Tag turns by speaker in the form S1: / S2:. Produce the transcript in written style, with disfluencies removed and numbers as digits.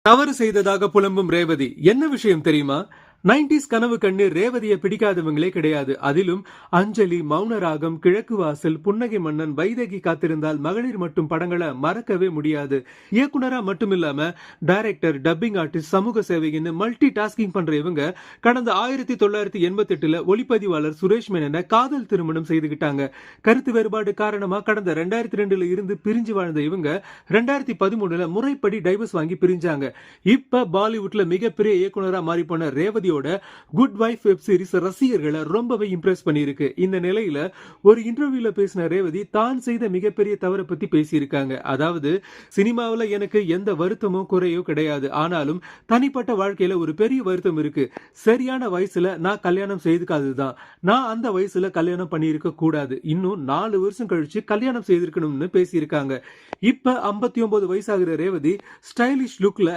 S1: தவறு செய்ததாக புலம்பும் ரேவதி. என்ன விஷயம் தெரியுமா? 90s கனவு கண்ணு ரேவதியை பிடிக்காதவங்களே கிடையாது. அதிலும் அஞ்சலி, மௌனராகம், கிழக்கு வாசல், புன்னகை மன்னன், வைதகி காத்திருந்தால், மகளிர் மட்டும் படங்களை மறக்கவே முடியாது. இயக்குனரா மட்டும் இல்லாம டைரக்டர், டப்பிங் ஆர்டிஸ்ட், சமூக சேவைன்னு மல்டி டாஸ்கிங் பண்ற இவங்க கடந்த 1988 ஒளிப்பதிவாளர் சுரேஷ் மேனனை காதல் திருமணம் செய்துகிட்டாங்க. கருத்து வேறுபாடு காரணமா கடந்த 2002 இருந்து பிரிஞ்சு வாழ்ந்த இவங்க 2013 முறைப்படி டைவர்ஸ் வாங்கி பிரிஞ்சாங்க. இப்ப பாலிவுட்ல மிகப்பெரிய இயக்குனரா மாறி போன ரேவதியோட குட் வைஃப் வெப் சீரிஸ் ரசிகர்களை ரொம்பவே இம்ப்ரெஸ் பண்ணியிருக்கு. இந்த நிலையில ஒரு இன்டர்வியூல பேசின ரேவதி தான் செய்த மிகப்பெரிய தவறை பத்தி பேசியிருக்காங்க. அதாவது, சினிமாவில் எனக்கு எந்த வருத்தமோ குறையோ கிடையாது, ஆனாலும் தனிப்பட்ட வாழ்க்கையில ஒரு பெரிய வருத்தம் இருக்கு. சரியான வயசுல நான் கல்யாணம் செய்துக்காததுதான். நான் அந்த வயசுல கல்யாணம் பண்ணியிருக்க கூடாது. இன்னும் 4 வருஷம் கழிச்சு கல்யாணம் செய்திருக்கணும்னு பேசியிருக்காங்க. இப்ப 59 வயசாகிற ரேவதி ஸ்டைலிஷ் லுக்ல